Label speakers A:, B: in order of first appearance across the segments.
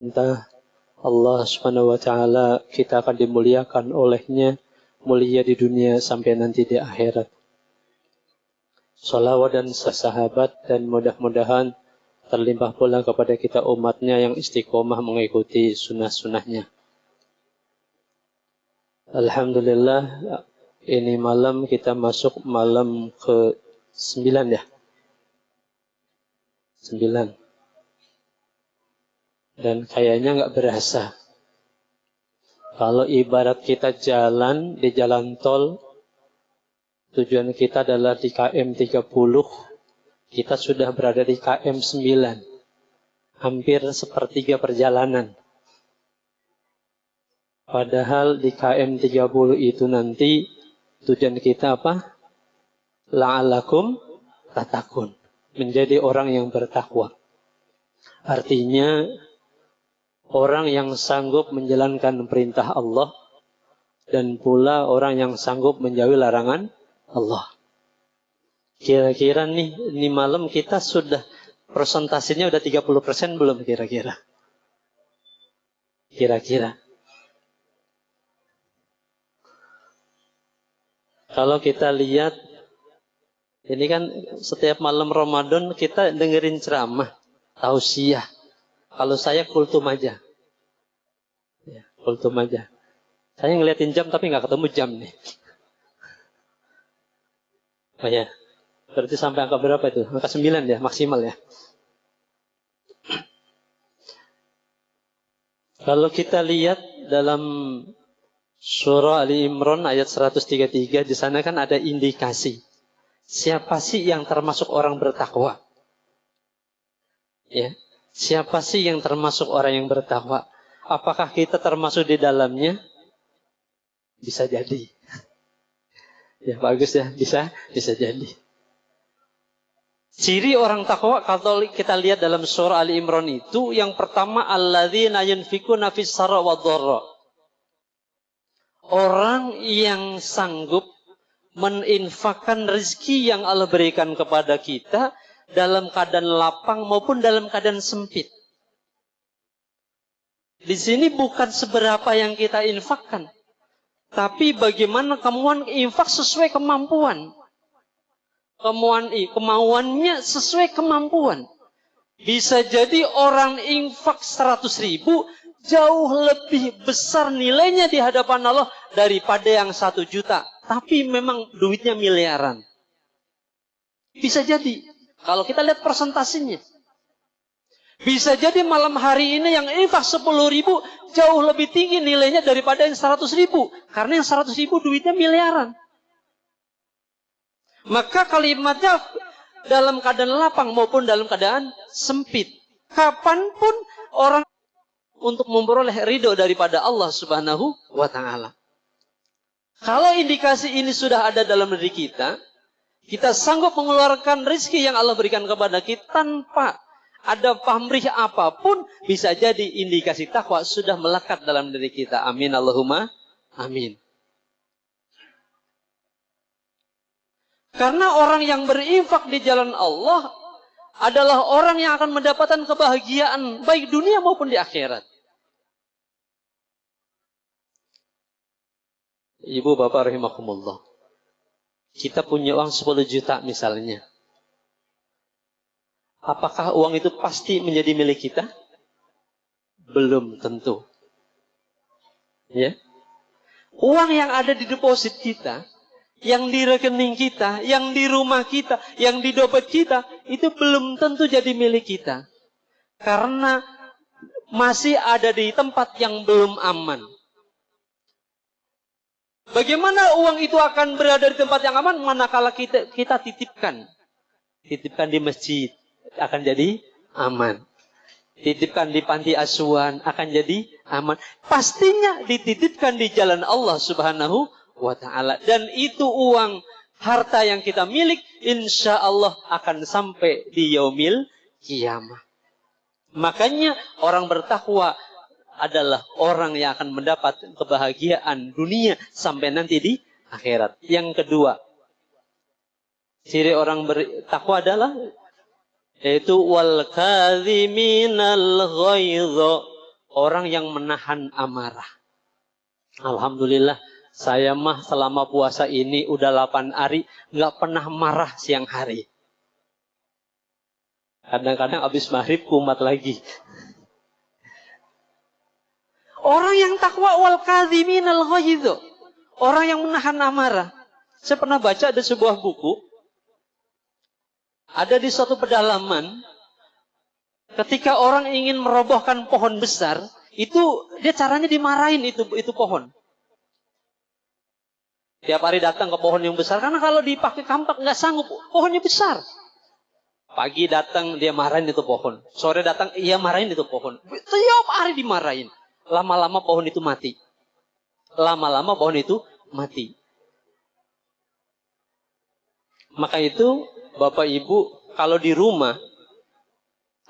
A: Entah Allah Subhanahu wa taala kita akan dimuliakan olehnya, mulia di dunia sampai nanti di akhirat. Shalawat dan sahabat dan mudah-mudahan terlimpah pula kepada kita umatnya yang istiqomah mengikuti sunnah-sunnahnya. Alhamdulillah, ini malam kita masuk malam ke-9 ya. 9. Dan kayaknya nggak berasa. Kalau ibarat kita jalan di jalan tol, tujuan kita adalah di KM 30, kita sudah berada di KM 9. Hampir sepertiga perjalanan. Padahal di KM 30 itu nanti tujuan kita apa? La'alakum tatakun. Menjadi orang yang bertakwa. Artinya orang yang sanggup menjalankan perintah Allah dan pula orang yang sanggup menjauhi larangan Allah. Kira-kira nih, ini malam kita sudah persentasinya udah 30% belum kira-kira? Kira-kira. Kalau kita lihat, ini kan setiap malam Ramadan kita dengerin ceramah, tausiah. Kalau saya kultum aja. Ya, kultum aja. Saya ngeliatin jam tapi nggak ketemu jam nih. Oh ya, berarti sampai angka berapa itu? Angka 9 ya, maksimal ya. Kalau kita lihat dalam surah Ali Imran ayat 133, di sana kan ada indikasi. Siapa sih yang termasuk orang bertakwa? Ya. Siapa sih yang termasuk orang yang bertakwa? Apakah kita termasuk di dalamnya? Bisa jadi. Ya bagus ya, bisa jadi. Ciri orang takwa kalau kita lihat dalam surah Ali Imran itu, yang pertama alladzina yunfikuna fis sarra wad dharra. Orang yang sanggup meninfakkan rezeki yang Allah berikan kepada kita dalam keadaan lapang maupun dalam keadaan sempit. Di sini bukan seberapa yang kita infakkan, tapi bagaimana kemauan infak sesuai kemampuan. Kemauannya sesuai kemampuan. Bisa jadi orang infak 100.000 jauh lebih besar nilainya di hadapan Allah daripada yang 1 juta. Tapi memang duitnya miliaran. Bisa jadi. Kalau kita lihat persentasinya. Bisa jadi malam hari ini yang infak 10.000 jauh lebih tinggi nilainya daripada yang 100.000. Karena yang 100.000 duitnya miliaran. Maka kalimatnya dalam keadaan lapang maupun dalam keadaan sempit. Kapanpun orang untuk memperoleh ridho daripada Allah Subhanahu wa ta'ala. Kalau indikasi ini sudah ada dalam diri kita, kita sanggup mengeluarkan rezeki yang Allah berikan kepada kita tanpa ada pamrih apapun, bisa jadi indikasi takwa sudah melekat dalam diri kita. Amin Allahumma amin. Karena orang yang berinfak di jalan Allah adalah orang yang akan mendapatkan kebahagiaan baik dunia maupun di akhirat. Ibu bapak rahimakumullah. Kita punya uang 10 juta misalnya. Apakah uang itu pasti menjadi milik kita? Belum tentu. Ya. Uang yang ada di deposit kita, yang di rekening kita, yang di rumah kita, yang di dompet kita, itu belum tentu jadi milik kita. Karena masih ada di tempat yang belum aman. Bagaimana uang itu akan berada di tempat yang aman manakala kita titipkan? Titipkan di masjid akan jadi aman. Titipkan di panti asuhan akan jadi aman. Pastinya dititipkan di jalan Allah Subhanahu wa ta'ala. Dan itu uang harta yang kita milik, insya Allah akan sampai di yaumil kiamah. Makanya orang bertakwa adalah orang yang akan mendapat kebahagiaan dunia sampai nanti di akhirat. Yang kedua, ciri orang bertakwa adalah yaitu wal kadhiminal ghaidha Orang yang menahan amarah. Alhamdulillah, saya mah selama puasa ini udah 8 hari, nggak pernah marah siang hari. Kadang-kadang habis maghrib kumat lagi. Orang yang takwa wal kadhiminal ghaidz. Orang yang menahan amarah. Saya pernah baca ada sebuah buku. Ada di suatu pedalaman. Ketika orang ingin merobohkan pohon besar, itu dia caranya dimarahin itu pohon. Tiap hari datang ke pohon yang besar, karena kalau dipakai kampak nggak sanggup, pohonnya besar. Pagi datang dia marahin itu pohon, sore datang ia marahin itu pohon. Tiap hari dimarahin. Lama-lama pohon itu mati. Lama-lama pohon itu mati. Maka itu Bapak Ibu kalau di rumah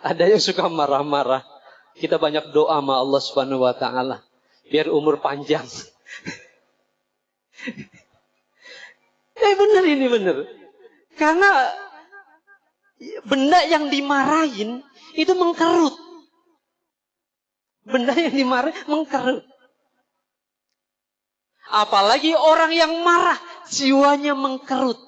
A: ada yang suka marah-marah, kita banyak doa sama Allah Subhanahu wa taala biar umur panjang. Benar ini benar. Karena benda yang dimarahin itu mengkerut. Benda yang dimarahin mengkerut. Apalagi orang yang marah jiwanya mengkerut.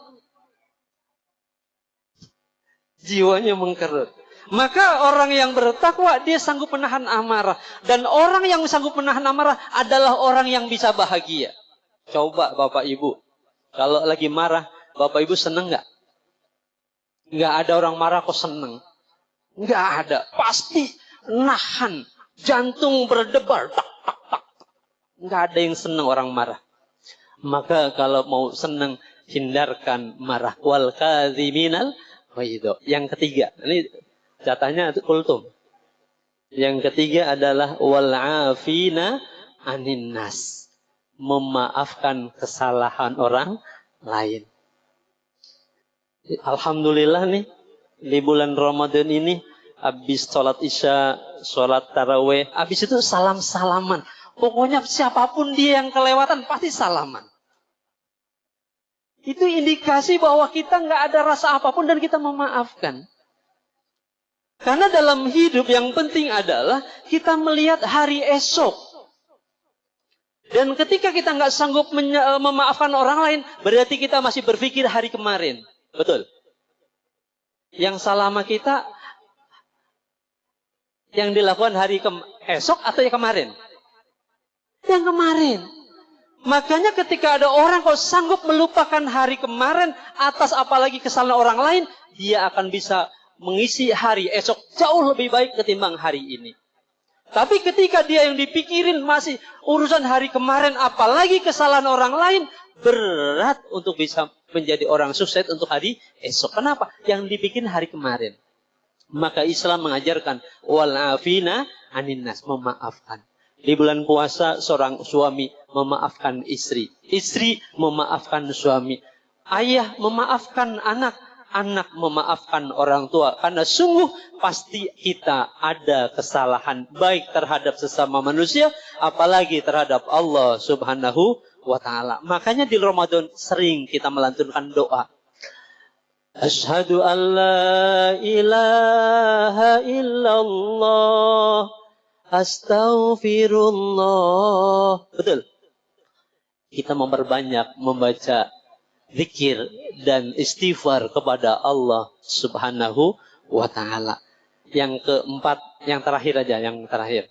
A: Jiwanya mengkerut. Maka orang yang bertakwa dia sanggup menahan amarah. Dan orang yang sanggup menahan amarah adalah orang yang bisa bahagia. Coba Bapak Ibu. Kalau lagi marah, Bapak Ibu seneng nggak? Nggak ada orang marah kok seneng. Nggak ada. Pasti nahan. Jantung berdebar. Tak, tak, tak. Nggak ada yang seneng orang marah. Maka kalau mau seneng, hindarkan marah. Wal kadhiminal ghaidz. Yang ketiga. Ini jatahnya itu kultum. Yang ketiga adalah wal afina anin nas. Memaafkan kesalahan orang lain. Alhamdulillah nih di bulan Ramadan ini habis sholat isya, sholat taraweh, habis itu salam-salaman. Pokoknya siapapun dia yang kelewatan pasti salaman. Itu indikasi bahwa kita nggak ada rasa apapun dan kita memaafkan. Karena dalam hidup yang penting adalah kita melihat hari esok. Dan ketika kita nggak sanggup memaafkan orang lain, berarti kita masih berpikir hari kemarin. Betul? Yang salah sama kita, yang dilakukan hari esok atau yang kemarin? Yang kemarin. Makanya ketika ada orang kok sanggup melupakan hari kemarin atas apalagi kesalahan orang lain, dia akan bisa mengisi hari esok jauh lebih baik ketimbang hari ini. Tapi ketika dia yang dipikirin masih urusan hari kemarin, apalagi kesalahan orang lain, berat untuk bisa menjadi orang sukses untuk hari esok. Kenapa? Yang dibikin hari kemarin. Maka Islam mengajarkan wal afina anin nas, memaafkan. Di bulan puasa seorang suami memaafkan istri, istri memaafkan suami, ayah memaafkan anak, anak memaafkan orang tua. Karena sungguh pasti kita ada kesalahan baik terhadap sesama manusia, apalagi terhadap Allah Subhanahu wa ta'ala. Makanya di Ramadan sering kita melantunkan doa. Asyhadu an la ilaha illallah, astaghfirullah. Betul. Kita memperbanyak membaca zikir dan istighfar kepada Allah Subhanahu wa ta'ala. Yang keempat, yang terakhir aja, yang terakhir.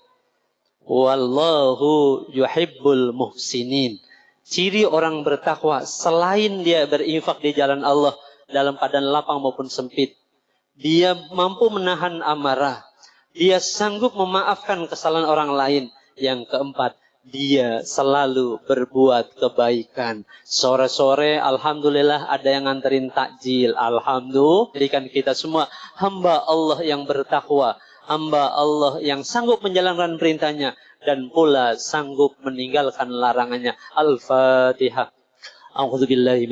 A: Wallahu yuhibbul muhsinin. Ciri orang bertakwa selain dia berinfak di jalan Allah dalam keadaan lapang maupun sempit, dia mampu menahan amarah, dia sanggup memaafkan kesalahan orang lain. Yang keempat, dia selalu berbuat kebaikan. Sore-sore alhamdulillah ada yang nganterin takjil. Alhamdulillah, jadikan kita semua hamba Allah yang bertakwa, hamba Allah yang sanggup menjalankan perintahnya dan pula sanggup meninggalkan larangannya. Al-Fatihah. A'udzubillahi